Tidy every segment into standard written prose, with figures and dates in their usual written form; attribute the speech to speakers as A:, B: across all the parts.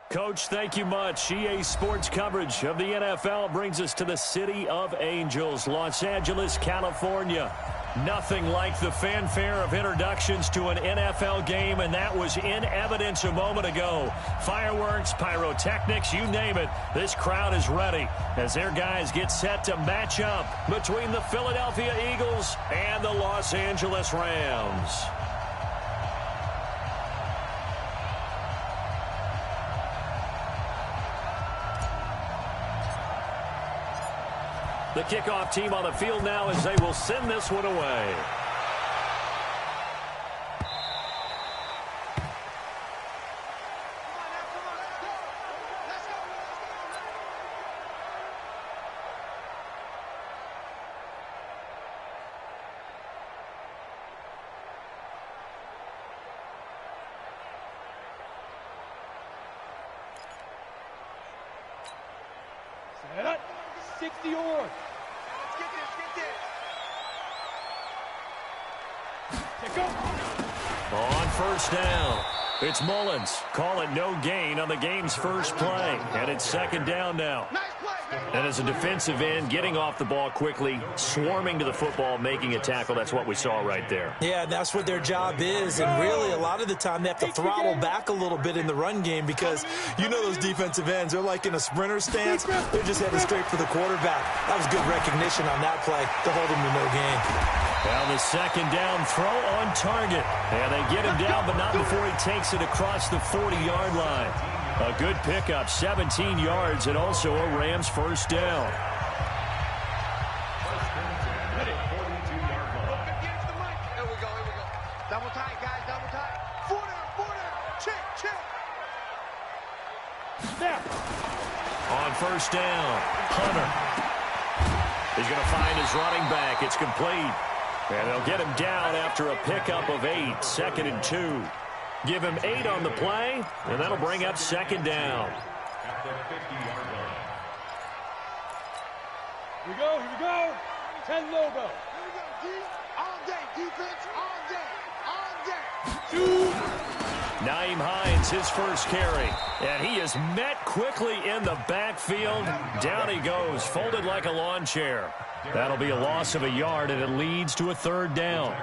A: Coach, thank you much. EA Sports coverage of the NFL brings us to the City of Angels, Los Angeles, California. Nothing like the fanfare of introductions to an NFL game, and that was in evidence a moment ago. Fireworks, pyrotechnics, you name it. This crowd is ready as their guys get set to match up between the Philadelphia Eagles and the Los Angeles Rams. The kickoff team on the field now as they will send this one away.
B: Set up. 60 yards.
A: On first down, it's Mullins. Call it no gain on the game's first play. And it's second down now. And as a defensive end, getting off the ball quickly, swarming to the football, making a tackle, that's what we saw right there.
C: Yeah, that's what their job is. And really, a lot of the time, they have to throttle back a little bit in the run game because you know those defensive ends, they're like in a sprinter stance. They're just heading straight for the quarterback. That was good recognition on that play to hold him to no gain.
A: Now the second down throw on target. And they get him down, but not before he takes it across the 40-yard line. A good pickup, 17 yards, and also a Rams first down.
D: Double tight, guys, double tight. Four down. Check.
B: Snap.
A: On first down, Hunter. He's going to find his running back. It's complete. And they'll get him down after a pickup of 8, 2nd and 2. Give him 8 on the play, and that'll bring up second down.
B: Here we go. 10 logo.
D: Here we go, D. All day, defense, all day.
B: 2.
A: Nyheim Hines, his first carry. And he is met quickly in the backfield. Down he goes, folded like a lawn chair. That'll be a loss of a yard, and it leads to a third down.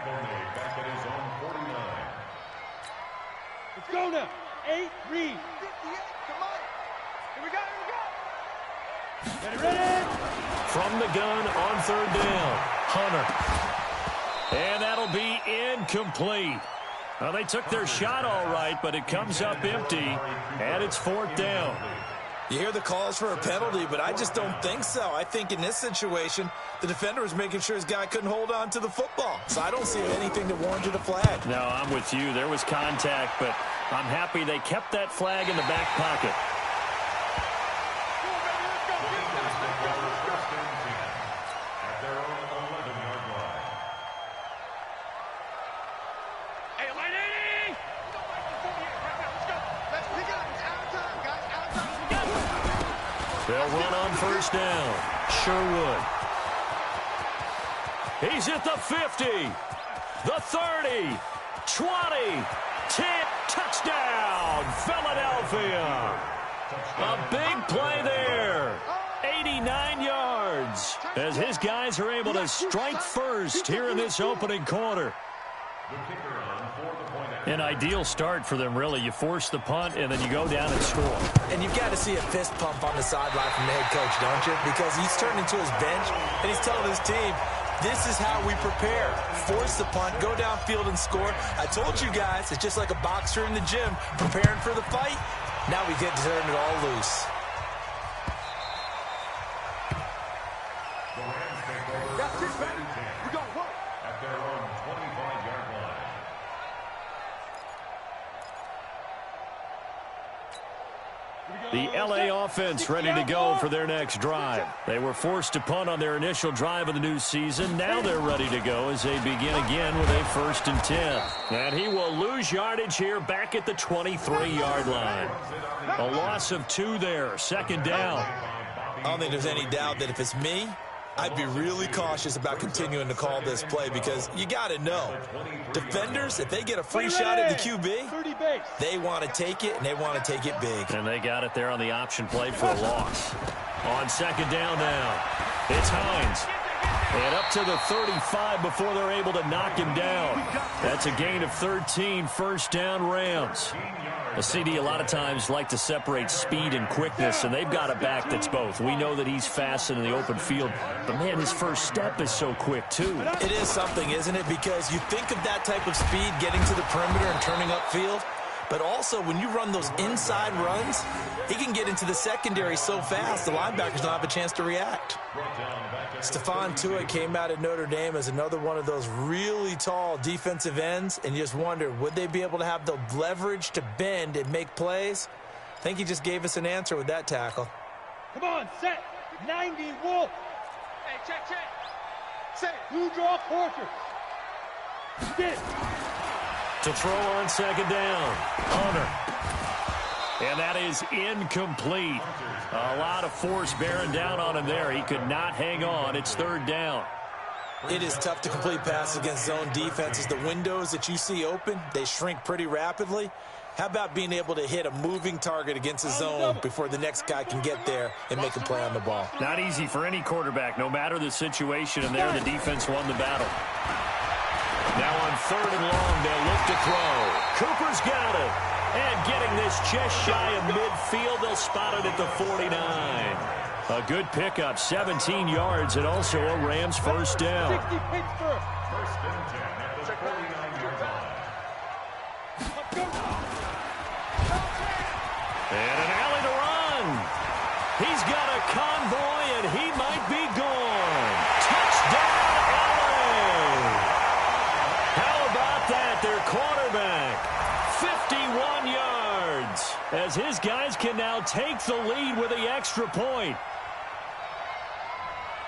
B: Let's go now. 8, read.
D: 58, come on. Here we go.
B: Ready.
A: From the gun on third down, Hunter. And that'll be incomplete. Well, they took their shot all right, but it comes up empty, and it's fourth down.
C: You hear the calls for a penalty, but I just don't think so. I think in this situation, the defender was making sure his guy couldn't hold on to the football. So I don't see anything that warranted a flag.
A: No, I'm with you. There was contact, but I'm happy they kept that flag in the back pocket. They'll run on first down. Sherwood. He's at the 50, the 30, 20, 10, touchdown, Philadelphia. A big play there. 89 yards as his guys are able to strike first here in this opening quarter. An ideal start for them, really. You force the punt, and then you go down and score.
C: And you've got to see a fist pump on the sideline from the head coach, don't you? Because he's turning to his bench, and he's telling his team, this is how we prepare. Force the punt, go downfield and score. I told you guys, it's just like a boxer in the gym preparing for the fight. Now we get to turn it all loose.
D: That's it, baby. We're going to work.
E: At their own 25-yard line.
A: The LA offense ready to go for their next drive. They were forced to punt on their initial drive of the new season. Now they're ready to go as they begin again with a 1st and 10. And he will lose yardage here back at the 23-yard line. A loss of 2 there, second down.
C: I don't think there's any doubt that if it's me, I'd be really cautious about continuing to call this play because you got to know, defenders, if they get a free shot at the QB, they want to take it, and they want to take it big.
A: And they got it there on the option play for a loss. On second down now, it's Hines. And up to the 35 before they're able to knock him down. That's a gain of 13, first down Rams. A CD a lot of times like to separate speed and quickness, and they've got a back that's both. We know that he's fast in the open field, but, man, his first step is so quick, too.
C: It is something, isn't it? Because you think of that type of speed getting to the perimeter and turning upfield, but also when you run those inside runs, he can get into the secondary so fast the linebackers don't have a chance to react. Stephon Tuitt came out of Notre Dame as another one of those really tall defensive ends, and you just wonder, would they be able to have the leverage to bend and make plays? I think he just gave us an answer with that tackle.
B: Come on, set. 90, Wolf.
D: Hey, check. Set.
B: Blue draw quarter. Spin.
A: To throw on second down, Hunter. And that is incomplete. A lot of force bearing down on him there. He could not hang on. It's third down.
C: It is tough to complete passes against zone defenses. The windows that you see open, they shrink pretty rapidly. How about being able to hit a moving target against a zone before the next guy can get there and make a play on the ball?
A: Not easy for any quarterback, no matter the situation. And there, the defense won the battle. Now on third and long, they'll look to throw. Cooper's got it. And getting this just shy of midfield, they'll spot it at the 49. A good pickup, 17 yards, and also a Rams first down.
B: 60 Pittsburgh.
E: First and 10 at the 49-yard line.
A: And an alley to run. He's got a convoy, and he might be gone. Touchdown, LA. How about that? Their quarterback, 51 yards, as his guys can now take the lead with the extra point.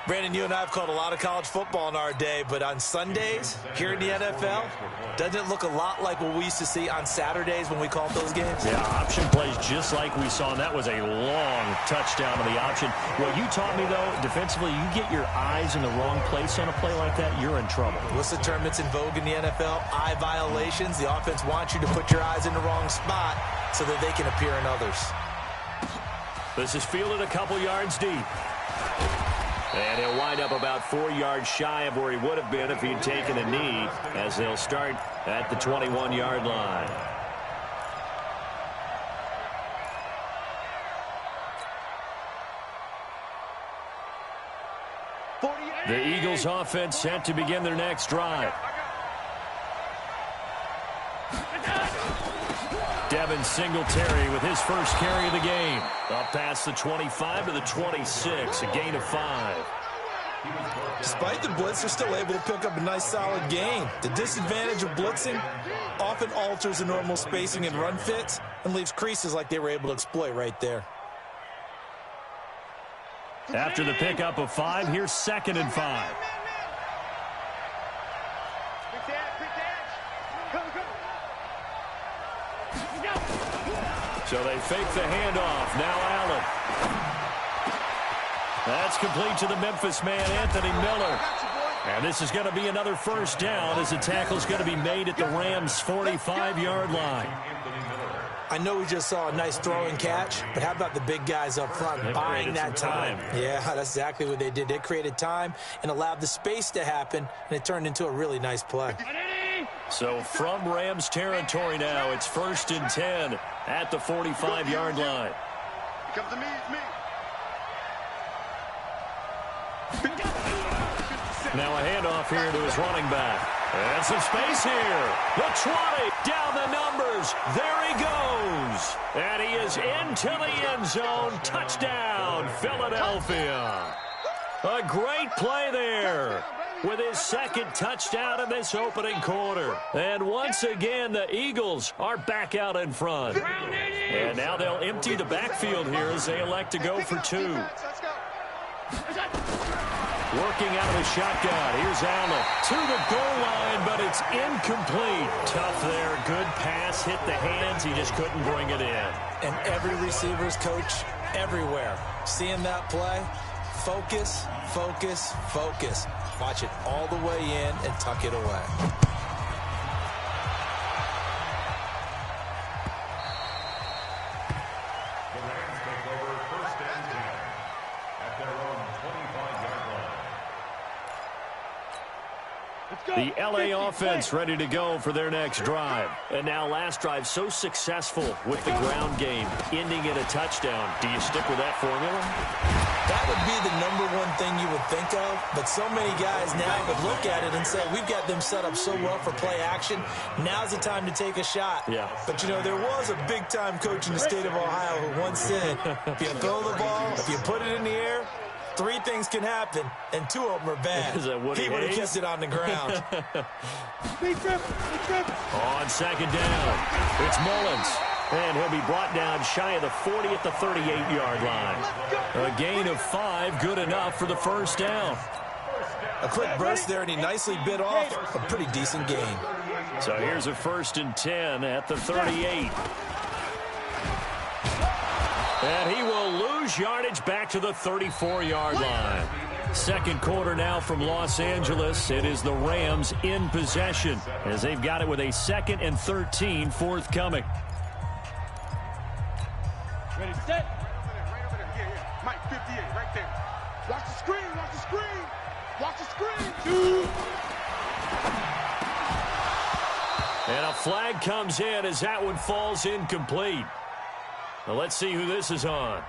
C: Brandon, you and I have called a lot of college football in our day, but on Sundays here in the NFL, doesn't it look a lot like what we used to see on Saturdays when we called those games?
A: Yeah, option plays just like we saw, and that was a long touchdown on the option. What you taught me, though, defensively, you get your eyes in the wrong place on a play like that, you're in trouble.
C: What's the term that's in vogue in the NFL? Eye violations. The offense wants you to put your eyes in the wrong spot so that they can appear in others.
A: This is fielded a couple yards deep. And he'll wind up about 4 yards shy of where he would have been if he'd taken a knee, as they'll start at the 21-yard line. The Eagles offense set to begin their next drive. Devin Singletary with his first carry of the game. Up past the 25 to the 26, a gain of 5.
C: Despite the blitz, they're still able to pick up a nice solid gain. The disadvantage of blitzing often alters the normal spacing and run fits and leaves creases like they were able to exploit right there.
A: After the pickup of 5, here's second and 5. So they fake the handoff. Now Allen. That's complete to the Memphis man, Anthony Miller. And this is going to be another first down as the tackle's going to be made at the Rams' 45-yard line.
C: I know we just saw a nice throw and catch, but how about the big guys up front buying that time? Yeah, that's exactly what they did. They created time and allowed the space to happen, and it turned into a really nice play.
A: So from Rams territory now, it's first and 10 at the 45-yard line.
D: Comes to me, it's me.
A: Now a handoff here to his running back. And some space here. The 20, down the numbers. There he goes. And he is into the end zone. Touchdown, Philadelphia. A great play there with his second touchdown in this opening quarter. And once again, the Eagles are back out in front. And now they'll empty the backfield here as they elect to go for 2. Working out of the shotgun. Here's Allen to the goal line, but it's incomplete. Tough there. Good pass. Hit the hands. He just couldn't bring it in.
C: And every receiver's coach everywhere seeing that play, Focus, focus, focus. Watch it all the way in and tuck it away.
E: The Rams take over 1st and 10 at their own 25-yard line.
A: The LA offense ready to go for their next drive. And now last drive so successful with the ground game, ending in a touchdown. Do you stick with that formula?
C: That would be the #1 thing you would think of, but so many guys now would look at it and say, we've got them set up so well for play action. Now's the time to take a shot.
A: Yeah.
C: But, you know, there was a big-time coach in the state of Ohio who once said, if you throw the ball, if you put it in the air, 3 things can happen, and 2 of them are bad.
A: Is that Woody
C: he would have
A: Hayes?
C: kept it on the ground.
A: On second down, it's Mullins. And he'll be brought down shy of the 40 at the 38-yard line. A gain of 5, good enough for the first down.
C: A quick burst there, and he nicely bit off a pretty decent gain.
A: So here's a 1st and 10 at the 38. And he will lose yardage back to the 34-yard line. Second quarter now from Los Angeles. It is the Rams in possession as they've got it with a 2nd and 13 forthcoming.
B: Ready, set.
D: Right over there. Yeah. Mike, 58, right there. Watch the screen, watch the screen. Watch the screen. 2.
A: And a flag comes in as that one falls incomplete. Now let's see who this is on.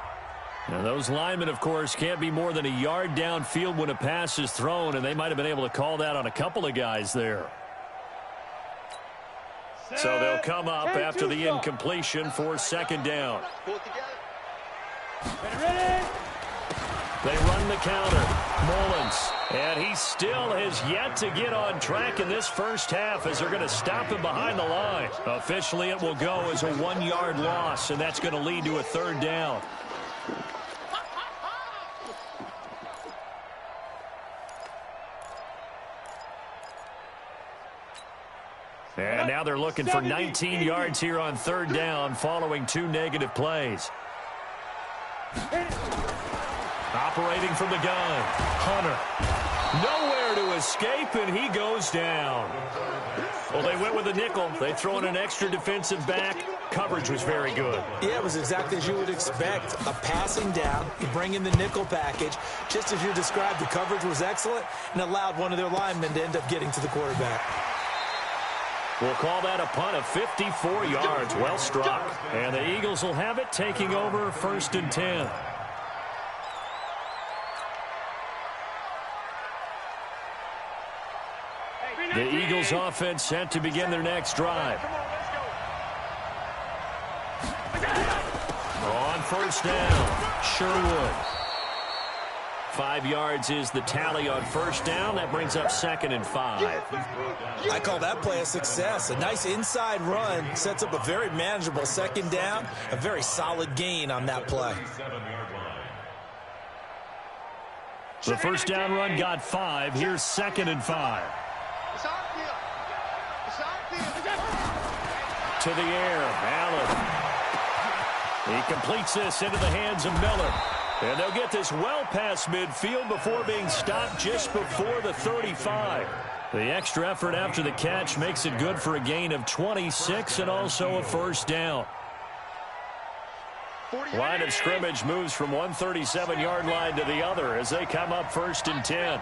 A: Now those linemen, of course, can't be more than a yard downfield when a pass is thrown, and they might have been able to call that on a couple of guys there. So they'll come up after the incompletion for 2nd down.
D: Pull it together.
B: Ready.
A: They run the counter. Mullins. And he still has yet to get on track in this first half as they're going to stop him behind the line. Officially, it will go as a 1-yard loss, and that's going to lead to a 3rd down. And now they're looking for 19 yards here on 3rd down following 2 negative plays. Operating from the gun, Hunter. Nowhere to escape, and he goes down. Well, they went with a nickel. They throw in an extra defensive back. Coverage was very good.
C: Yeah, it was exactly as you would expect. A passing down, you bring in the nickel package. Just as you described, the coverage was excellent and allowed one of their linemen to end up getting to the quarterback.
A: We'll call that a punt of 54 yards. Well struck. And the Eagles will have it, taking over 1st and 10. The Eagles offense set to begin their next drive. On 1st down, Sherwood. 5 yards is the tally on 1st down. That brings up 2nd and 5.
C: I call that play a success. A nice inside run sets up a very manageable 2nd down. A very solid gain on that play.
A: The 1st down run got 5. Here's 2nd and 5.
D: It's our field. It's our field.
A: To the air, Allen. He completes this into the hands of Miller. And they'll get this well past midfield before being stopped just before the 35. The extra effort after the catch makes it good for a gain of 26 and also a 1st down. Line of scrimmage moves from one 37-yard line to the other as they come up 1st and 10.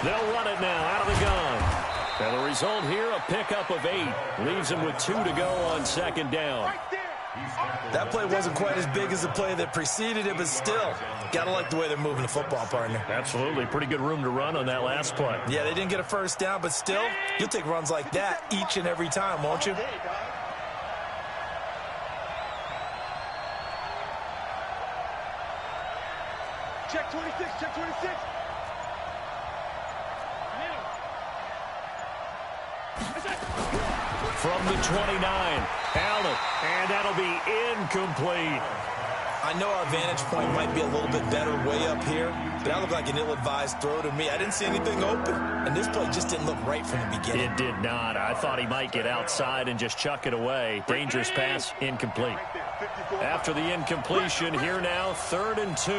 A: They'll run it now out of the gun. And the result here, a pickup of 8. Leaves them with 2 to go on 2nd down.
C: That play wasn't quite as big as the play that preceded it, but still, got to like the way they're moving the football, partner.
A: Absolutely. Pretty good room to run on that last play.
C: Yeah, they didn't get a 1st down, but still, you'll take runs like that each and every time, won't you?
D: Check 26, check 26.
A: From the 29, Allen, and that'll be incomplete.
C: I know our vantage point might be a little bit better way up here, but that looked like an ill-advised throw to me. I didn't see anything open, and this play just didn't look right from the beginning.
A: It did not. I thought he might get outside and just chuck it away. Dangerous pass, incomplete.
D: Right there,
A: After the incompletion, here now, 3rd and 2.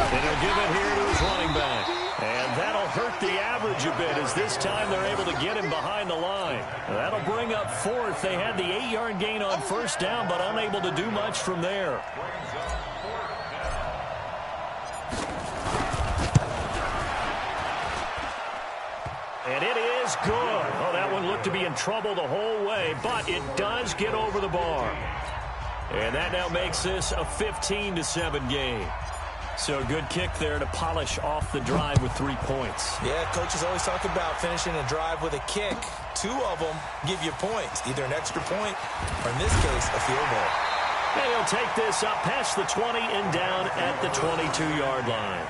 A: And he'll give it here to his running back. And that'll hurt the average a bit as this time they're able to get him behind the line. That'll bring up 4th. They had the 8-yard gain on 1st down, but unable to do much from there. And it is good. Oh, that one looked to be in trouble the whole way, but it does get over the bar. And that now makes this a 15-7 game. So a good kick there to polish off the drive with 3 points.
C: Yeah, coaches always talk about finishing a drive with a kick. 2 of them give you points, either an extra point or, in this case, a field goal.
A: And he'll take this up past the 20 and down at the 22-yard line.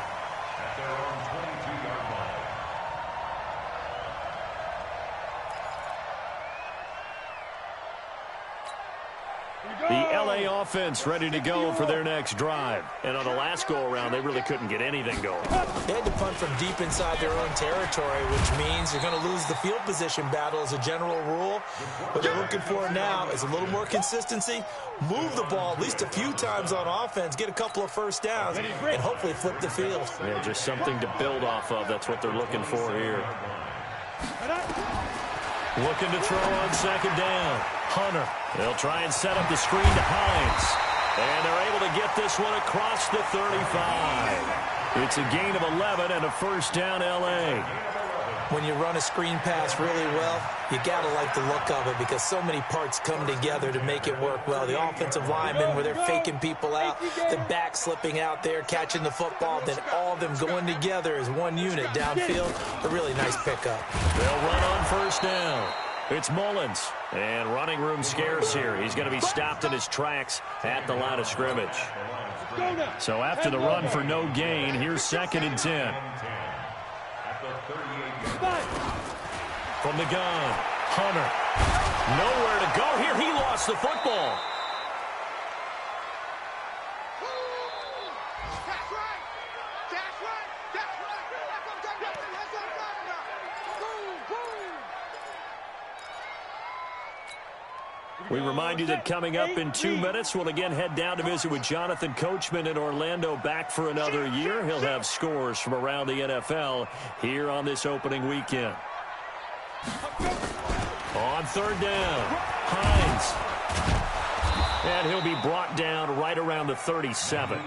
E: At their own 22-yard line.
A: The L.A. offense ready to go for their next drive. And on the last go-around, they really couldn't get anything going.
C: They had to punt from deep inside their own territory, which means you're going to lose the field position battle as a general rule. What they're looking for now is a little more consistency, move the ball at least a few times on offense, get a couple of first downs, and hopefully flip the field.
A: Yeah, just something to build off of. That's what they're looking for here. Looking to throw on 2nd down. Hunter. They'll try and set up the screen to Hines. And they're able to get this one across the 35. It's a gain of 11 and a 1st down L.A.
C: When you run a screen pass really well, you got to like the look of it because so many parts come together to make it work well. The offensive linemen, where they're faking people out, the back slipping out there, catching the football, then all of them going together as one unit downfield. A really nice pickup.
A: They'll run on 1st down. It's Mullins, and running room scarce here. He's going to be stopped in his tracks at the line of scrimmage. So after the run for no gain, here's 2nd and 10. From the gun, Hunter. Nowhere to go here. He lost the football. We remind you that coming up in 2 minutes, we'll again head down to visit with Jonathan Coachman in Orlando, back for another year. He'll have scores from around the NFL here on this opening weekend. On 3rd down, Hines. And he'll be brought down right around the 37.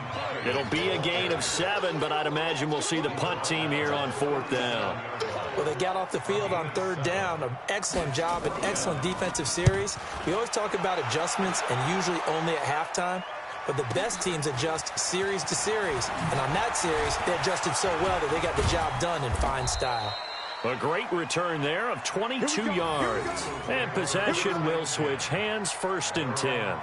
A: It'll be a gain of 7, but I'd imagine we'll see the punt team here on 4th down.
C: Well, they got off the field on 3rd down. An excellent job, an excellent defensive series. We always talk about adjustments and usually only at halftime. But the best teams adjust series to series. And on that series, they adjusted so well that they got the job done in fine style.
A: A great return there of 22 yards. And possession will switch hands, 1st and 10.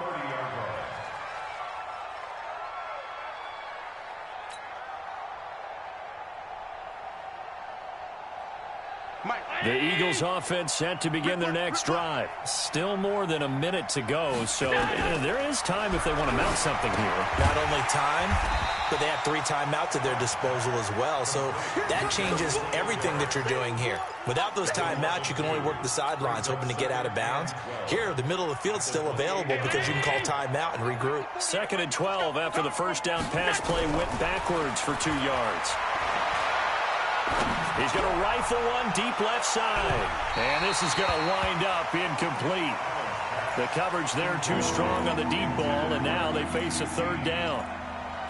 A: The Eagles offense set to begin their next drive. Still more than a minute to go, so there is time if they want to mount something here.
C: Not only time, but they have 3 timeouts at their disposal as well, so that changes everything that you're doing here. Without those timeouts, you can only work the sidelines, hoping to get out of bounds. Here, the middle of the field's still available because you can call timeout and regroup.
A: 2nd and 12 after the 1st down pass play went backwards for 2 yards. He's going to rifle one deep left side. And this is going to wind up incomplete. The coverage there too strong on the deep ball, and now they face a 3rd down.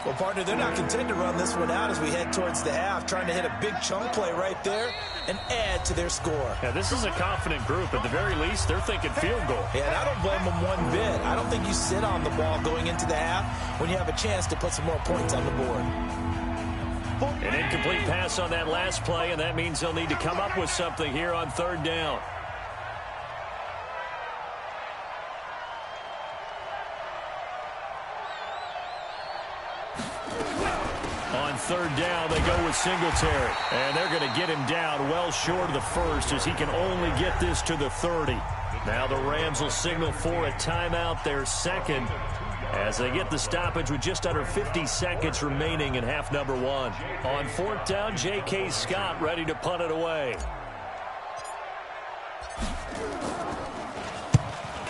C: Well, partner, they're not content to run this one out as we head towards the half, trying to hit a big chunk play right there and add to their score.
A: Yeah, this is a confident group. At the very least, they're thinking field goal.
C: Yeah, and I don't blame them one bit. I don't think you sit on the ball going into the half when you have a chance to put some more points on the board.
A: An incomplete pass on that last play, and that means they'll need to come up with something here on 3rd down. On 3rd down, they go with Singletary. And they're going to get him down well short of the 1st as he can only get this to the 30. Now the Rams will signal for a timeout, their 2nd, as they get the stoppage with just under 50 seconds remaining in half number 1. On 4th down, J.K. Scott ready to punt it away.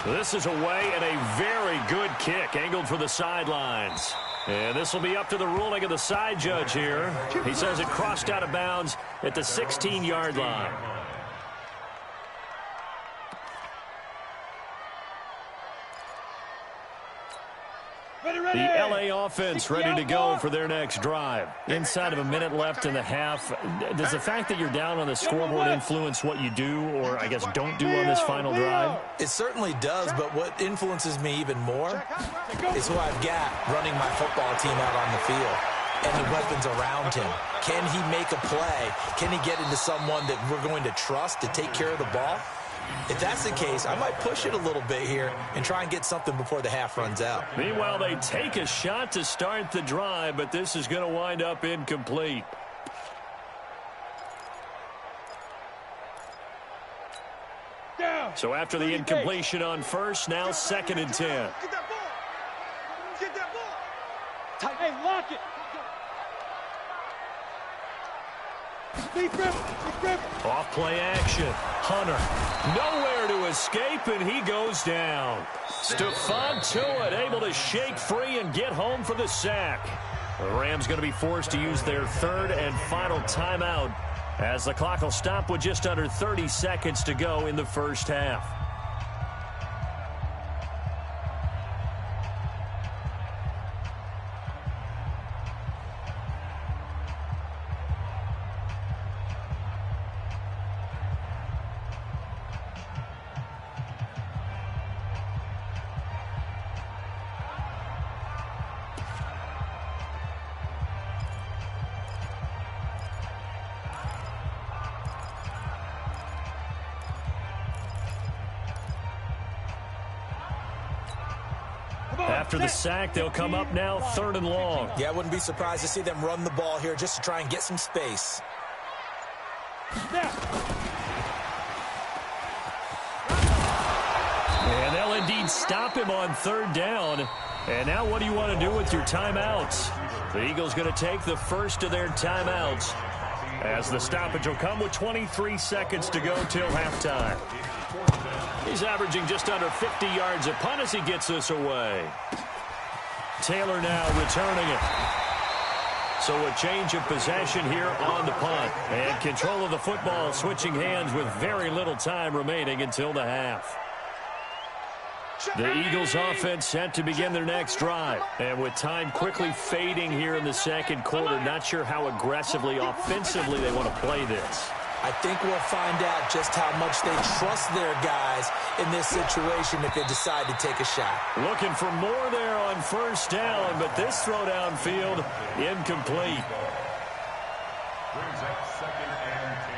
A: This is away and a very good kick angled for the sidelines. And this will be up to the ruling of the side judge here. He says it crossed out of bounds at the 16-yard line. The LA offense ready to go for their next drive. Inside of a minute left in the half. Does the fact that you're down on the scoreboard influence what you do, or I guess don't do on this final drive?
C: It certainly does, but what influences me even more is who I've got running my football team out on the field and the weapons around him. Can he make a play? Can he get into someone that we're going to trust to take care of the ball? If that's the case, I might push it a little bit here and try and get something before the half runs out.
A: Meanwhile, they take a shot to start the drive, but this is going to wind up incomplete. So after the incompletion on first, now 2nd and 10.
D: Get that ball. Get that ball.
B: Hey, lock it.
A: Off play action. Hunter. Nowhere to escape, and he goes down. Stephon Tuitt able to shake free and get home for the sack. The Rams going to be forced to use their 3rd and final timeout as the clock will stop with just under 30 seconds to go in the first half. After the sack, they'll come up now 3rd and long.
C: Yeah, I wouldn't be surprised to see them run the ball here just to try and get some space.
A: And they'll indeed stop him on 3rd down. And now what do you want to do with your timeouts? The Eagles going to take the first of their timeouts as the stoppage will come with 23 seconds to go till halftime. He's averaging just under 50 yards a punt as he gets this away. Taylor now returning it. So a change of possession here on the punt. And control of the football switching hands with very little time remaining until the half. The Eagles offense set to begin their next drive. And with time quickly fading here in the second quarter, not sure how aggressively, offensively they want to play this.
C: I think we'll find out just how much they trust their guys in this situation if they decide to take a shot.
A: Looking for more there on 1st down, but this throw downfield incomplete.
E: Brings up 2nd and 10.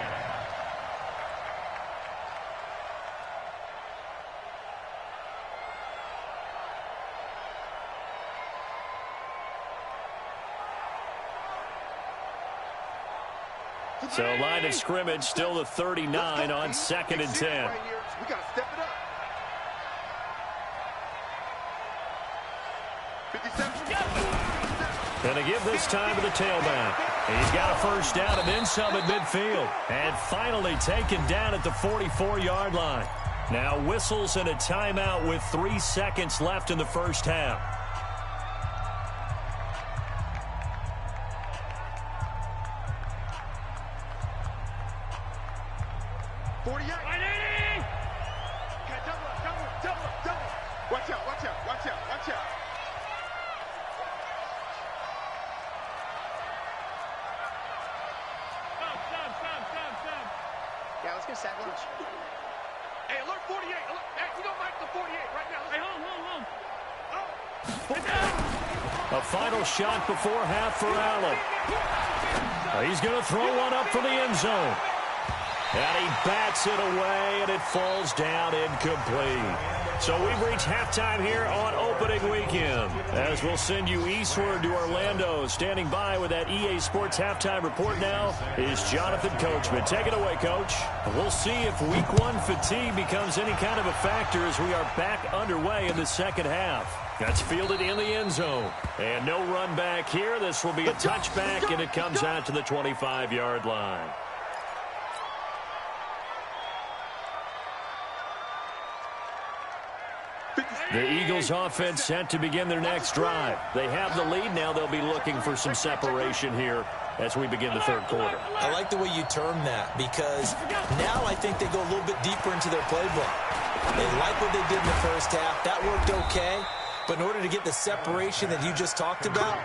A: So line of scrimmage still the 39 on 2nd and 10.
D: We got to step it up. 57.
A: And to give this time to the tailback. He's got a 1st down and then some at midfield. And finally taken down at the 44-yard line. Now whistles and a timeout with 3 seconds left in the first half. A final shot before half for Allen. He's going to throw one up for the end zone. And he bats it away, and it falls down incomplete. So we've reached halftime here on opening weekend. As we'll send you eastward to Orlando. Standing by with that EA Sports halftime report now is Jonathan Coachman. Take it away, Coach. We'll see if Week 1 fatigue becomes any kind of a factor as we are back underway in the second half. That's fielded in the end zone. And no run back here. This will be a touchback, and it comes out to the 25-yard line. The Eagles offense set to begin their next drive. They have the lead now. They'll be looking for some separation here as we begin the third quarter.
C: I like the way you term that, because now I think they go a little bit deeper into their playbook. They like what they did in the first half. That worked okay. But in order to get the separation that you just talked about,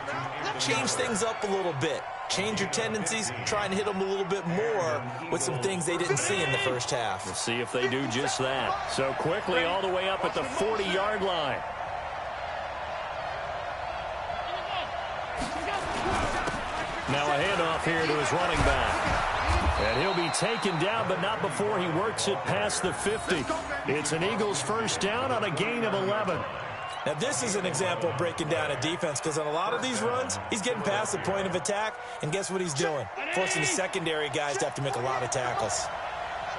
C: change things up a little bit. Change your tendencies, try and hit them a little bit more with some things they didn't see in the first half.
A: We'll see if they do just that. So quickly all the way up at the 40-yard line. Now a handoff here to his running back. And he'll be taken down, but not before he works it past the 50. It's an Eagles first down on a gain of 11.
C: Now, this is an example of breaking down a defense, because on a lot of these runs, he's getting past the point of attack, and guess what he's doing? Forcing the secondary guys to have to make a lot of tackles.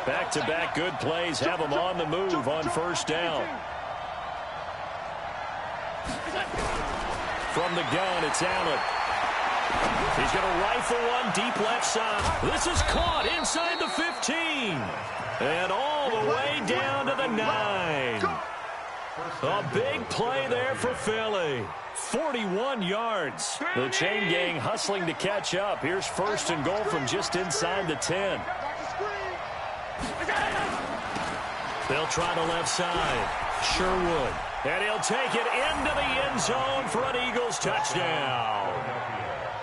A: Back-to-back good plays have him on the move on first down. From the gun, it's Allen. He's going to rifle one deep left side. This is caught inside the 15. And all the way down to the 9. A big play there for Philly. 41 yards. The chain gang hustling to catch up. Here's first and goal from just inside the 10. They'll try the left side. Sherwood. And he'll take it into the end zone for an Eagles touchdown.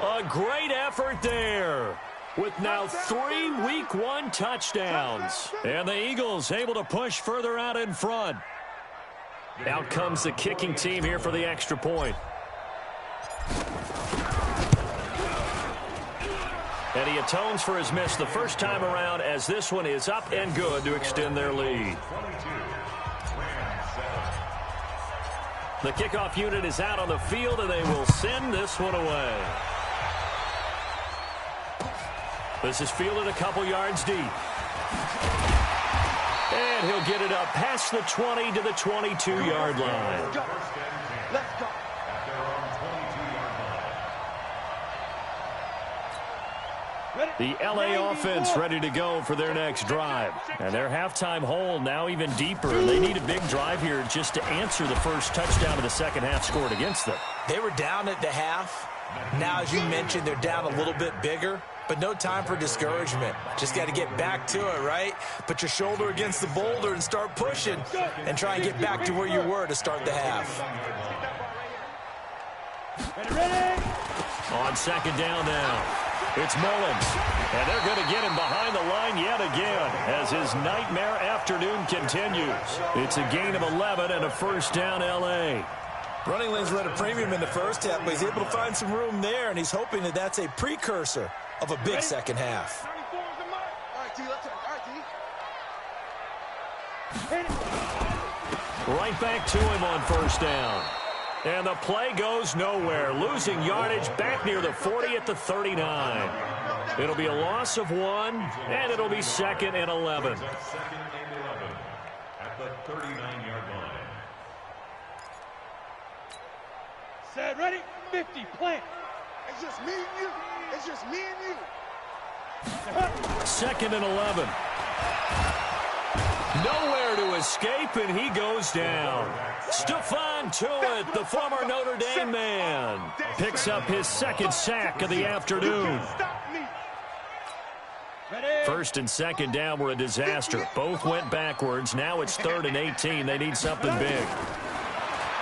A: A great effort there, with now 3 Week 1 touchdowns. And the Eagles able to push further out in front. Out comes the kicking team here for the extra point. And he atones for his miss the first time around, as this one is up and good to extend their lead. The kickoff unit is out on the field, and they will send this one away. This is fielded a couple yards deep. And he'll get it up past the 20 to the 22-yard line.
D: Let's go.
A: The LA offense ready to go for their next drive. And their halftime hole now even deeper. They need a big drive here just to answer the first touchdown of the second half scored against them.
C: They were down at the half. Now, as you mentioned, they're down a little bit bigger. But no time for discouragement. Just got to get back to it, right? Put your shoulder against the boulder and start pushing. And try and get back to where you were to start the half.
A: On second down now. It's Mullins. And they're going to get him behind the line yet again as his nightmare afternoon continues. It's a gain of 11 and a first down L.A.
C: Running lanes were at a premium in the first half, but he's able to find some room there, and he's hoping that that's a precursor of a big second half.
A: Right back to him on first down. And the play goes nowhere. Losing yardage back near the 40 at the 39. It'll be a loss of 1, and it'll be second and 11.
E: Second and 11 at the 39-yard line.
B: Set, ready, 50, plant.
D: It's just me and you. It's just me and you.
A: Second and 11. Nowhere to escape, and he goes down. Stephon Tuitt, the former Notre Dame man, picks up his second sack of the afternoon. First and second down were a disaster. Both went backwards. Now it's 3rd and 18. They need something big.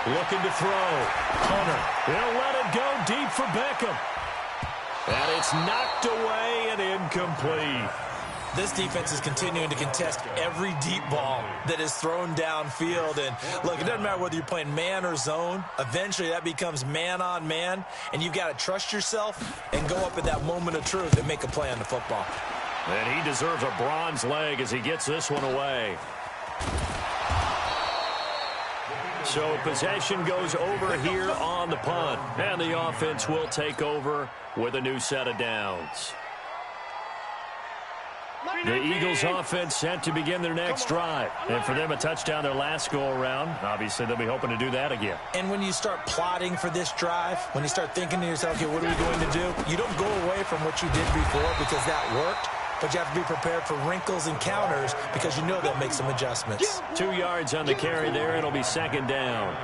A: Looking to throw. Hunter. They'll let it go deep for Beckham. And it's knocked away and incomplete.
C: This defense is continuing to contest every deep ball that is thrown downfield. And, look, it doesn't matter whether you're playing man or zone. Eventually, that becomes man-on-man, and you've got to trust yourself and go up at that moment of truth and make a play on the football.
A: And he deserves a bronze leg as he gets this one away. So possession goes over here on the punt. And the offense will take over with a new set of downs. The Eagles offense set to begin their next drive. And for them, a touchdown their last go-around. Obviously, they'll be hoping to do that again.
C: And when you start plotting for this drive, when you start thinking to yourself, okay, what are we going to do? You don't go away from what you did before because that worked. but you have to be prepared for wrinkles and counters because you know they'll make some adjustments.
A: 2 yards on the carry there. It'll be 2nd down.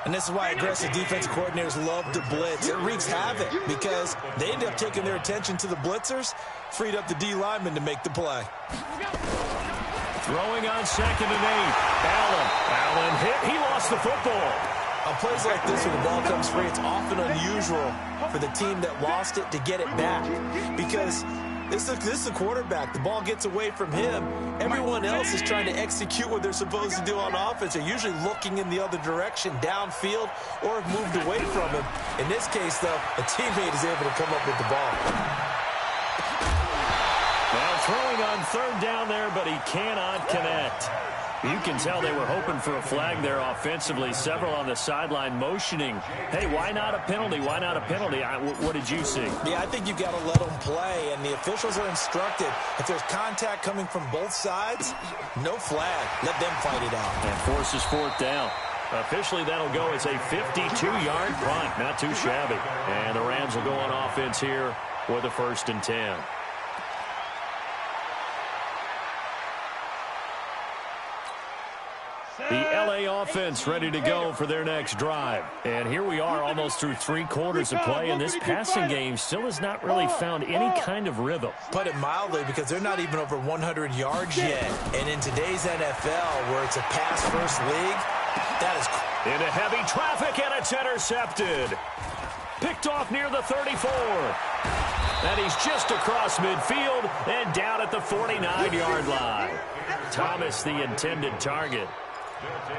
C: And this is why aggressive defensive coordinators love to blitz. It wreaks havoc because they end up taking their attention to the blitzers, freed up the D lineman to make the play.
A: Throwing on 2nd and 8. Allen hit. He lost the football.
C: On plays like this where the ball comes free, it's often unusual for the team that lost it to get it back because this is a quarterback. The ball gets away from him. Everyone else is trying to execute what they're supposed to do on offense. They're usually looking in the other direction, downfield, or have moved away from him. In this case, though, a teammate is able to come up with the ball.
A: Well, throwing on 3rd down there, but he cannot connect. You can tell they were hoping for a flag there offensively. Several on the sideline motioning, hey, why not a penalty? Why not a penalty? What did you see?
C: Yeah, I think you got to let them play, and the officials are instructed. If there's contact coming from both sides, no flag. Let them fight it out.
A: And forces 4th down. Officially, that'll go as a 52-yard punt. Not too shabby. And the Rams will go on offense here with a 1st and 10. The LA offense ready to go for their next drive. And here we are almost through 3 quarters of play, and this passing game still has not really found any kind of rhythm.
C: Put it mildly, because they're not even over 100 yards yet. And in today's NFL, where it's a pass-first league, that is
A: into heavy traffic, and it's intercepted. Picked off near the 34. And he's just across midfield and down at the 49-yard line. Thomas, the intended target.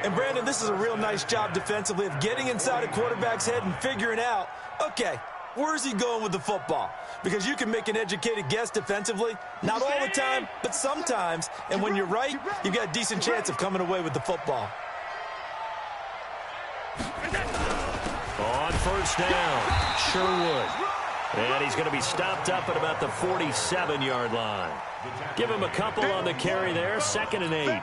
C: And, Brandon, this is a real nice job defensively of getting inside a quarterback's head and figuring out, okay, where's he going with the football? Because you can make an educated guess defensively, not all the time, but sometimes. And when you're right, you've got a decent chance of coming away with the football.
A: On 1st down, Sherwood. And he's going to be stopped up at about the 47-yard line. Give him a couple on the carry there, 2nd and 8.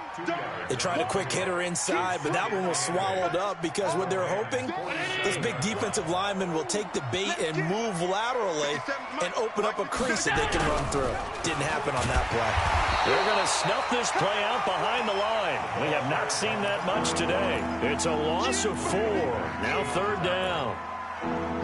C: They tried a quick hitter inside, but that one was swallowed up because what they're hoping, this big defensive lineman will take the bait and move laterally and open up a crease that they can run through. Didn't happen on that play.
A: They're going to snuff this play out behind the line. We have not seen that much today. It's a loss of 4. Now 3rd down.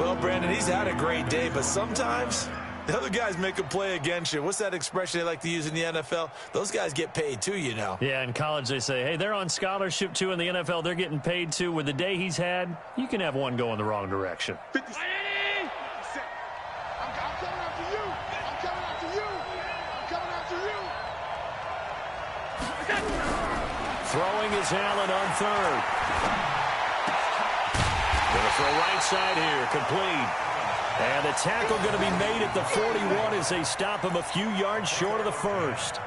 C: Well, Brandon, he's had a great day, but sometimes the other guys make a play against you. What's that expression they like to use in the NFL? Those guys get paid too, you know.
A: Yeah, in college they say, hey, they're on scholarship too. In the NFL, they're getting paid too. With the day he's had, you can have one go in the wrong direction.
D: I'm coming after you. I'm coming after you. I'm coming after you.
A: Throwing is Allen on 3rd. Going to throw right side here, complete. And the tackle going to be made at the 41 as they stop him a few yards short of the 1st.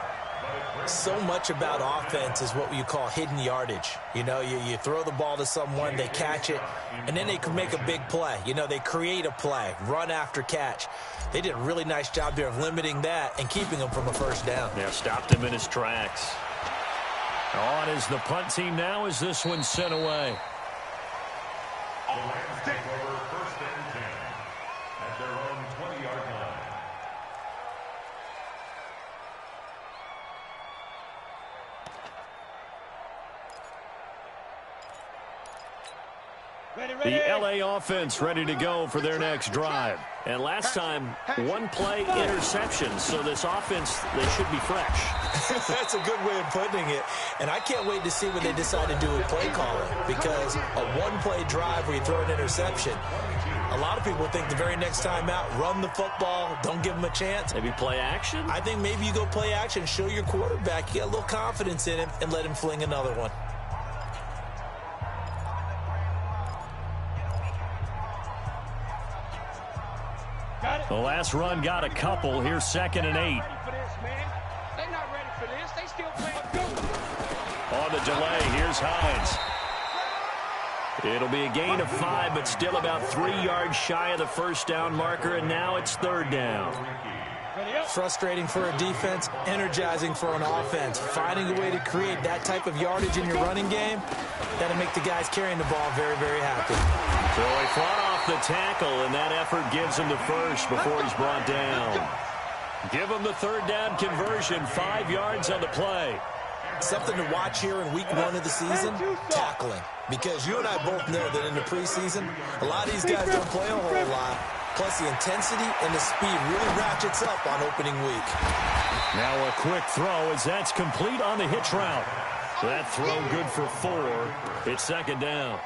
C: So much about offense is what you call hidden yardage. You know, you throw the ball to someone, they catch it, and then they can make a big play. You know, they create a play, run after catch. They did a really nice job there of limiting that and keeping him from a 1st down.
A: Yeah, stopped him in his tracks. On is the punt team now as this one's sent away.
E: The Rams take over 1st and 10 at their own 20-yard line.
A: The LA offense ready to go for their next drive. And last time, 1 play interception. So this offense, they should be fresh.
C: That's a good way of putting it. And I can't wait to see what they decide to do with play calling. Because a 1-play drive where you throw an interception, a lot of people think the very next time out, run the football, don't give them a chance.
A: Maybe play action?
C: I think maybe you go play action, show your quarterback you got a little confidence in him, and let him fling another one.
A: The last run got a couple. Here's 2nd and 8. On the delay, here's Hines. It'll be a gain of 5, but still about 3 yards shy of the 1st down marker, and now it's 3rd down.
C: Frustrating for a defense, energizing for an offense. Finding a way to create that type of yardage in your running game, that'll make the guys carrying the ball very, very happy.
A: So he fought off the tackle, and that effort gives him the 1st before he's brought down. Give them the third down conversion, 5 yards on the play.
C: Something to watch here in week 1 of the season, tackling. Because you and I both know that in the preseason, a lot of these guys don't play a whole lot. Plus, the intensity and the speed really ratchets up on opening week.
A: Now a quick throw as that's complete on the hitch route. That throw good for 4. It's second down.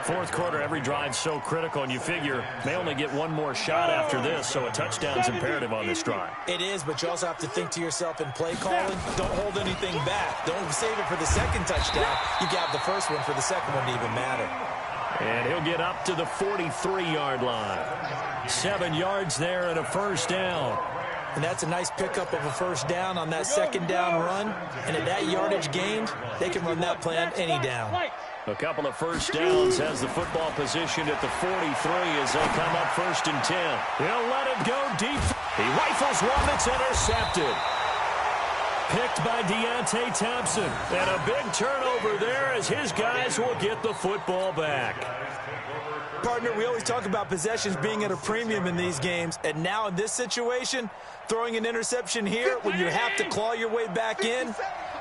A: Fourth quarter, every drive's so critical, and you figure may only get one more shot after this, so a touchdown's imperative on this drive.
C: It is, but you also have to think to yourself in play calling, don't hold anything back. Don't save it for the second touchdown. You got the first one for the second one to even matter.
A: And he'll get up to the 43-yard line. 7 yards there and a first down.
C: And that's a nice pickup of a first down on that second down run. And at that yardage gained, they can run that play on any down.
A: A couple of first downs has the football positioned at the 43 as they come up 1st and 10. He'll let it go deep. He rifles one that's intercepted. Picked by Deontay Thompson. And a big turnover there as his guys will get the football back.
C: Partner, we always talk about possessions being at a premium in these games. And now in this situation, throwing an interception here when you have to claw your way back in,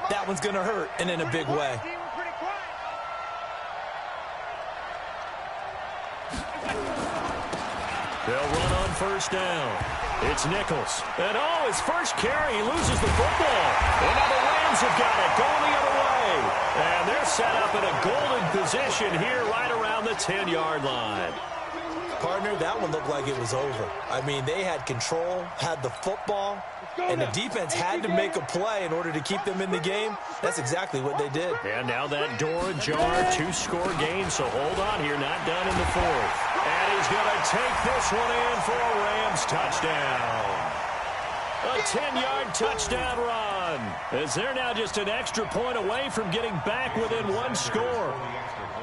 C: that one's going to hurt, and in a big way.
A: They'll run on first down. It's Nichols. And his first carry, he loses the football. And now the Rams have got it going the other way. And they're set up in a golden position here right around the 10-yard line.
C: Partner, that one looked like it was over. I mean, they had control, had the football, and the defense had to make a play in order to keep them in the game. That's exactly what they did.
A: And now that door ajar, 2-score game, so hold on here, not done in the 4th. And he's going to take this one in for a Rams touchdown. A 10-yard touchdown run. As they're now just an extra point away from getting back within 1 score.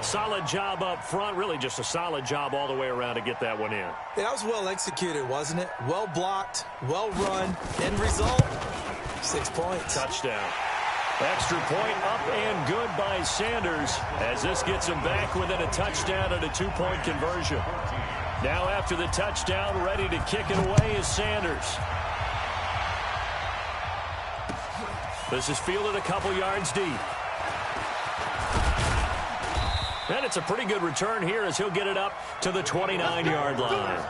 A: Solid job up front, really just a solid job all the way around to get that one in.
C: Yeah, that was well executed, wasn't it? Well blocked, well run. End result, 6 points.
A: Touchdown. Extra point up and good by Sanders as this gets him back within a touchdown and a 2-point conversion. Now after the touchdown, ready to kick it away is Sanders. This is fielded a couple yards deep. And it's a pretty good return here as he'll get it up to the 29-yard line.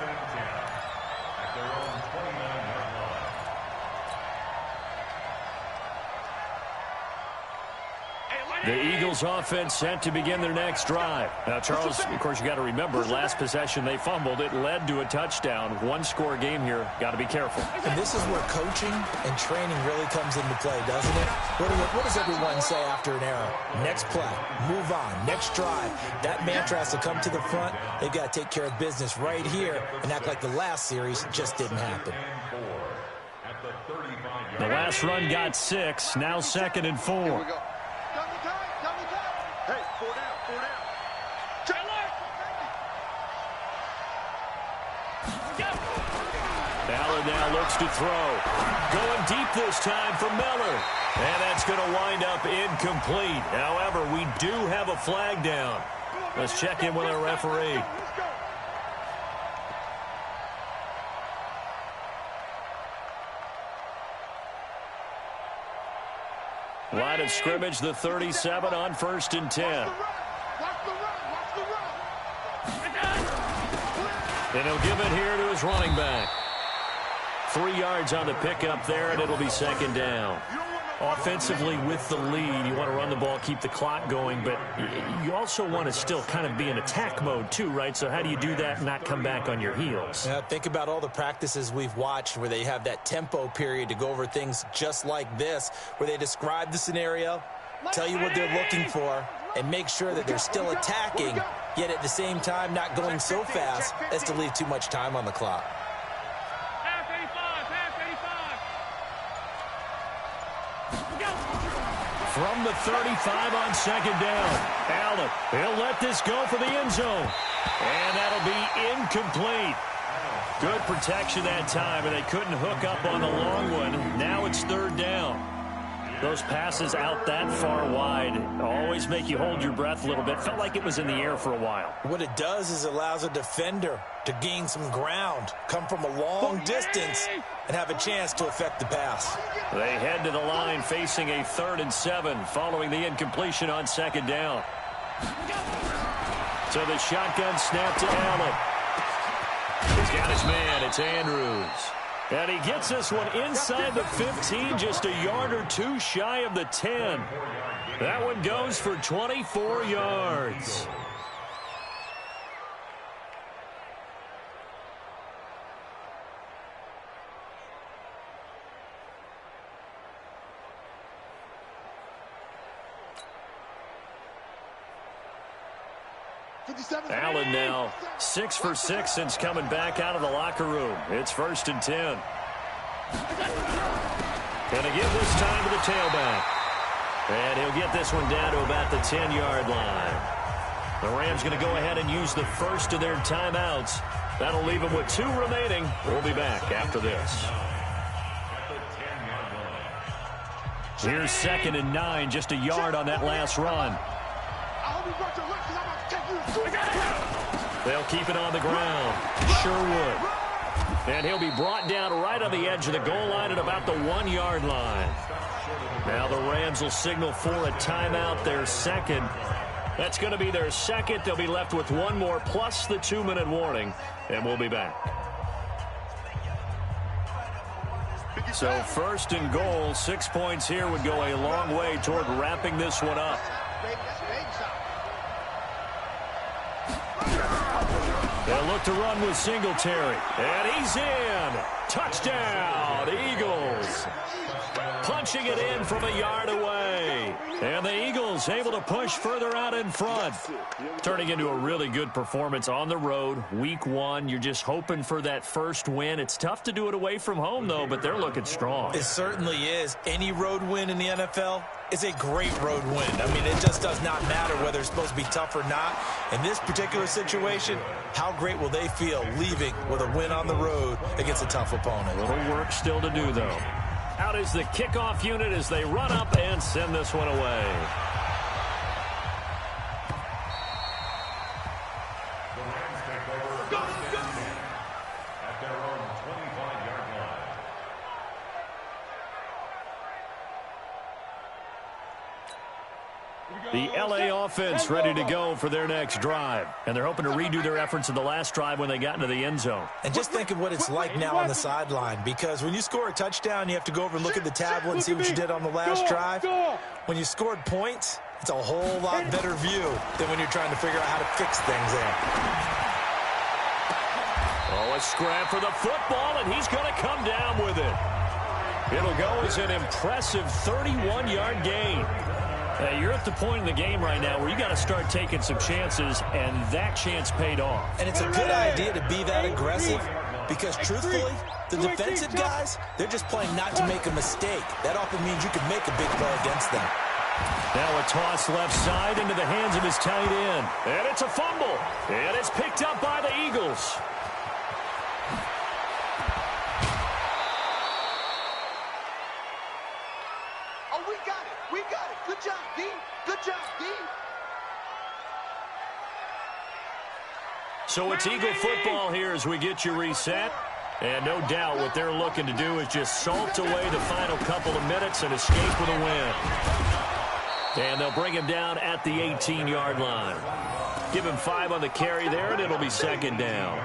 A: The Eagles offense set to begin their next drive. Now, Charles, of course, you got to remember, last possession they fumbled. It led to a touchdown. 1-score game here. Got to be careful.
C: And this is where coaching and training really comes into play, doesn't it? What does everyone say after an error? Next play, move on, next drive. That mantra has to come to the front. They've got to take care of business right here and act like the last series just didn't happen.
A: The last run got 6. Now 2nd and 4. Allen now looks to throw. Going deep this time for Miller. And that's going to wind up incomplete. However, we do have a flag down. Let's check in with our referee. Line of scrimmage, the 37 on 1st and 10. And he'll give it here to his running back. 3 yards on the pickup there, and it'll be 2nd down. Offensively with the lead, you want to run the ball, keep the clock going, but you also want to still kind of be in attack mode too, right? So how do you do that and not come back on your heels?
C: Yeah, think about all the practices we've watched where they have that tempo period to go over things just like this, where they describe the scenario, tell you what they're looking for, and make sure that they're still attacking, yet at the same time not going so fast as to leave too much time on the clock.
A: From the 35 on 2nd down. Allen, he'll let this go for the end zone. And that'll be incomplete. Good protection that time, and they couldn't hook up on the long one. Now it's 3rd down. Those passes out that far wide always make you hold your breath a little bit. Felt like it was in the air for a while.
C: What it does is it allows a defender to gain some ground, come from a long distance, and have a chance to affect the pass.
A: They head to the line facing a 3rd and 7 following the incompletion on 2nd down. So the shotgun snap to Allen. He's got his man. It's Andrews. And he gets this one inside the 15, just a yard or two shy of the 10. That one goes for 24 yards. Allen now 6 for 6 since coming back out of the locker room. It's 1st and 10. And again this time to the tailback. And he'll get this one down to about the 10-yard line. The Rams going to go ahead and use the first of their timeouts. That'll leave them with 2 remaining. We'll be back after this. Here's 2nd and 9, just a yard on that last run. They'll keep it on the ground. Sure would. And he'll be brought down right on the edge of the goal line at about the 1-yard line. Now the Rams will signal for a timeout, their second. That's going to be their second. They'll be left with 1 more plus the 2-minute warning, and we'll be back. So 1st and goal, 6 points here would go a long way toward wrapping this one up. They'll look to run with Singletary. And he's in. Touchdown, Eagles. Punching it in from a yard away. And the Eagles able to push further out in front. Turning into a really good performance on the road. Week 1, you're just hoping for that first win. It's tough to do it away from home, though, but they're looking strong.
C: It certainly is. Any road win in the NFL is a great road win. I mean, it just does not matter whether it's supposed to be tough or not. In this particular situation, how great will they feel leaving with a win on the road against a tough opponent?
A: A little work still to do, though. Out is the kickoff unit as they run up and send this one away.
E: The Rams take over at their own 25-yard line.
A: The LA offense ready to go for their next drive. And they're hoping to redo their efforts in the last drive when they got into the end zone.
C: And just think of what it's like now on the sideline, because when you score a touchdown, you have to go over and look at the tablet and see what you did on the last drive. When you scored points, it's a whole lot better view than when you're trying to figure out how to fix things there.
A: Oh, a scrap for the football, and he's going to come down with it. It'll go as an impressive 31-yard gain. You're at the point in the game right now where you got to start taking some chances, and that chance paid off.
C: And it's a good idea to be that aggressive because, truthfully, the defensive guys, they're just playing not to make a mistake. That often means you can make a big play against them.
A: Now a toss left side into the hands of his tight end. And it's a fumble. And it's picked up by the Eagles. So it's Eagle football here as we get you reset. And no doubt what they're looking to do is just salt away the final couple of minutes and escape with a win. And they'll bring him down at the 18-yard line. Give him 5 on the carry there, and it'll be 2nd down.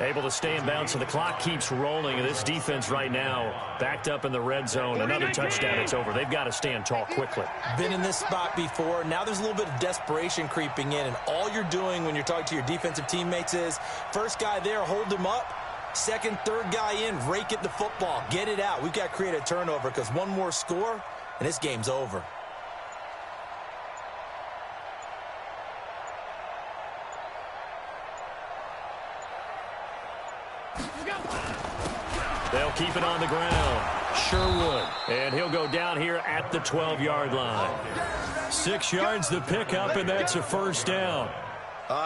A: Able to stay in bounds, so the clock keeps rolling. And this defense right now backed up in the red zone. Another touchdown, it's over. They've got to stand tall quickly.
C: Been in this spot before. Now there's a little bit of desperation creeping in. And all you're doing when you're talking to your defensive teammates is, first guy there, hold him up. Second, third guy in, rake at the football. Get it out. We've got to create a turnover because one more score, and this game's over.
A: They'll keep it on the ground. Sure would. And he'll go down here at the 12-yard line. 6 yards the pickup, and that's a first down.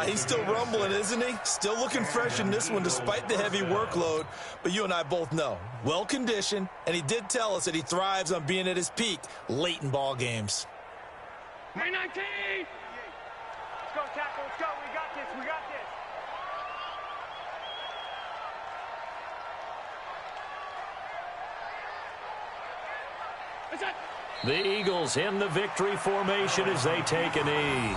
C: He's still rumbling, isn't he? Still looking fresh in this one despite the heavy workload. But you and I both know, well-conditioned, and he did tell us that he thrives on being at his peak late in ball games.
B: Hey, 19! Let's
F: go, tackle, let's go. We got this, we got this.
A: The Eagles in the victory formation as they take a knee.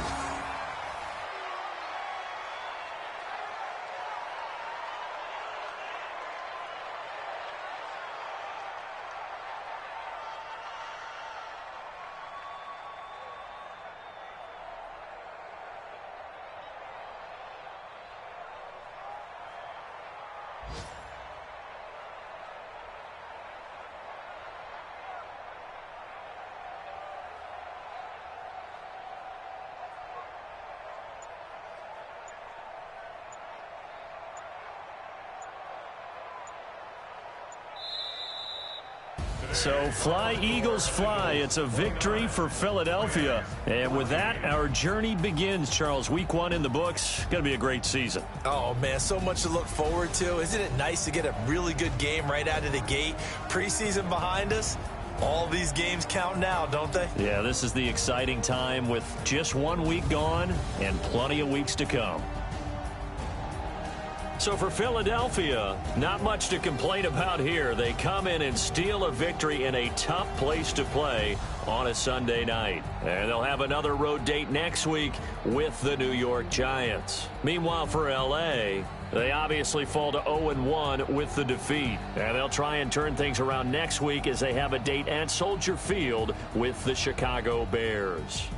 A: So fly, Eagles, fly. It's a victory for Philadelphia. And with that, our journey begins, Charles. Week 1 in the books. Going to be a great season.
C: Oh, man, so much to look forward to. Isn't it nice to get a really good game right out of the gate? Preseason behind us. All these games count now, don't they?
A: Yeah, this is the exciting time with just 1 week gone and plenty of weeks to come. So for Philadelphia, not much to complain about here. They come in and steal a victory in a tough place to play on a Sunday night. And they'll have another road date next week with the New York Giants. Meanwhile, for L.A., they obviously fall to 0-1 with the defeat. And they'll try and turn things around next week as they have a date at Soldier Field with the Chicago Bears.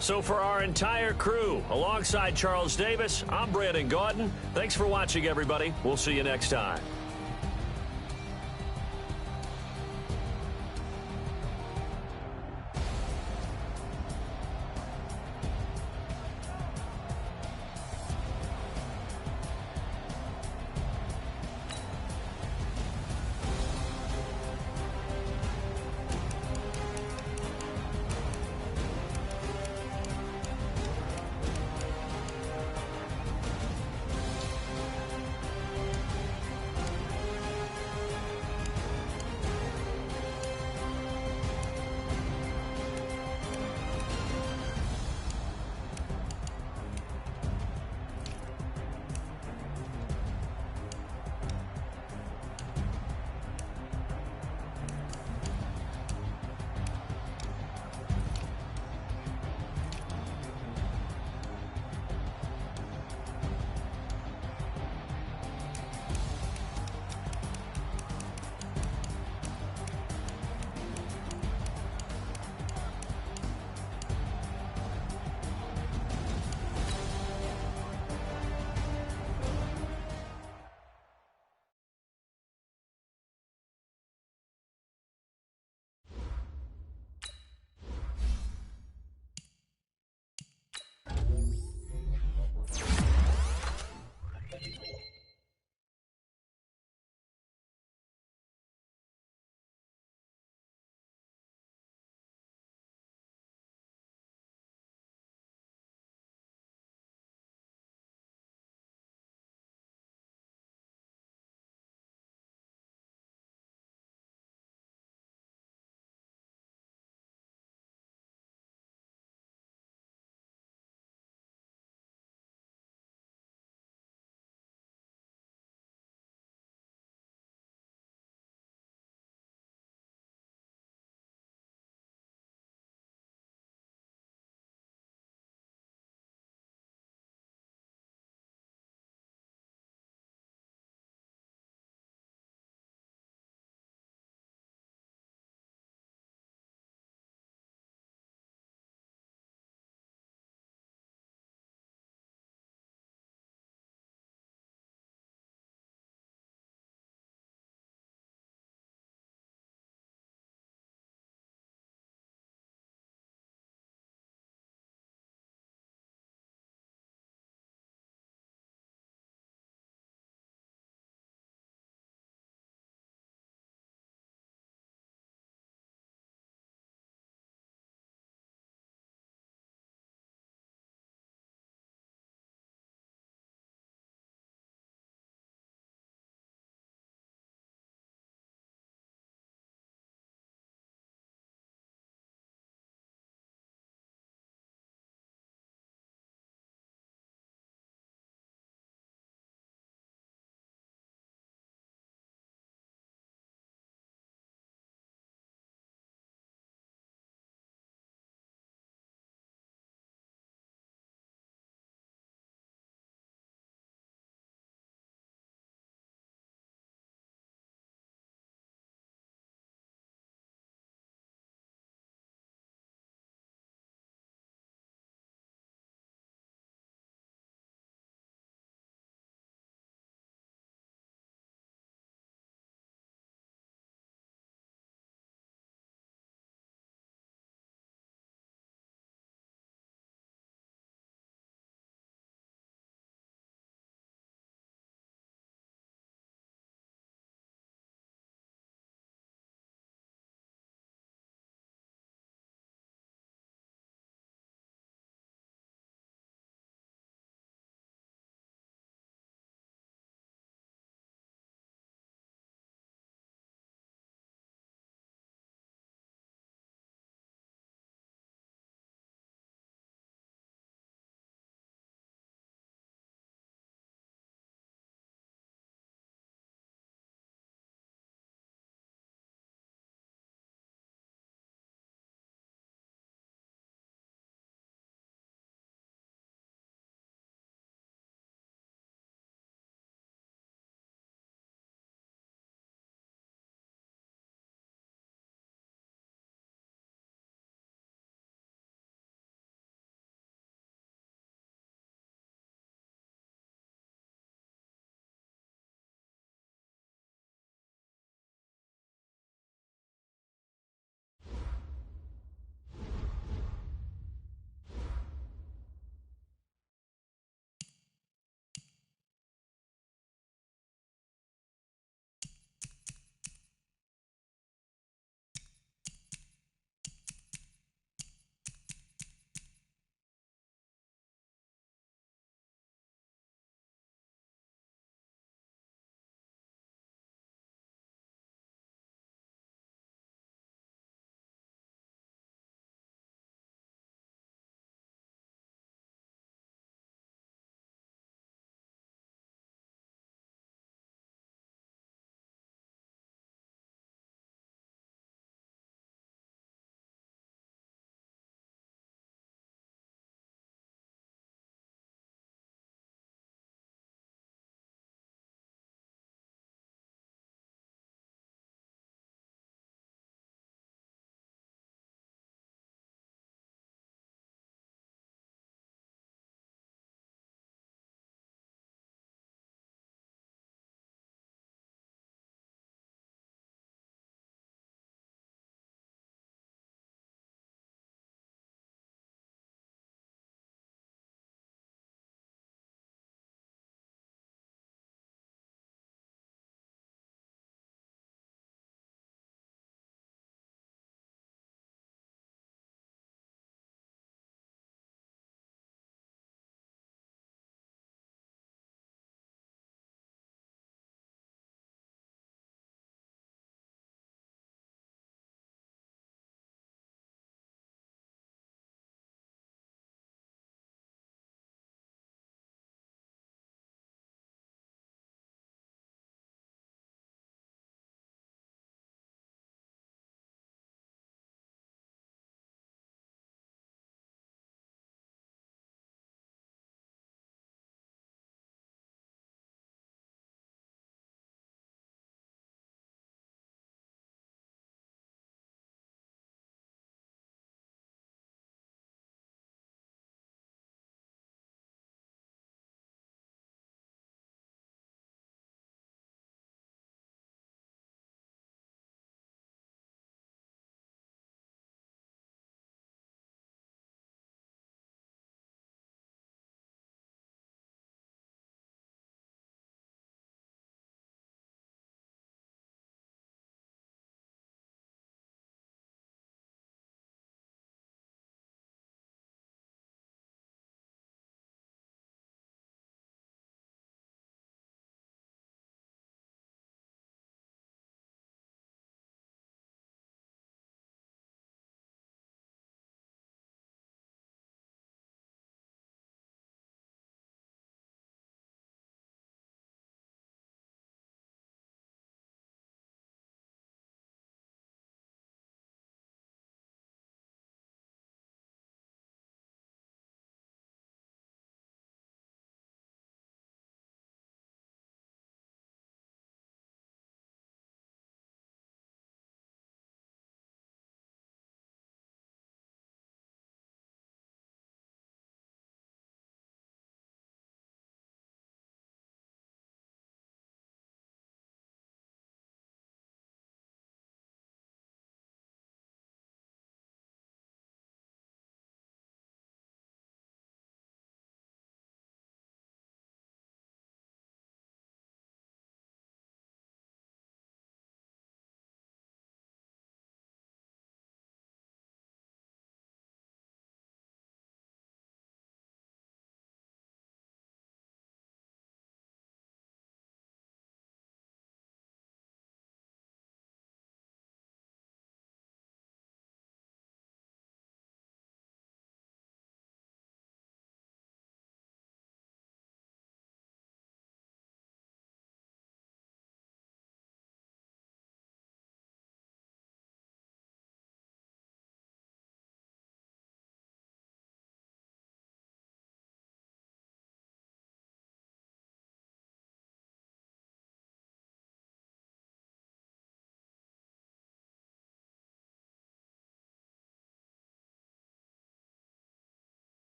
A: So for our entire crew, alongside Charles Davis, I'm Brandon Gaudin. Thanks for watching, everybody. We'll see you next time.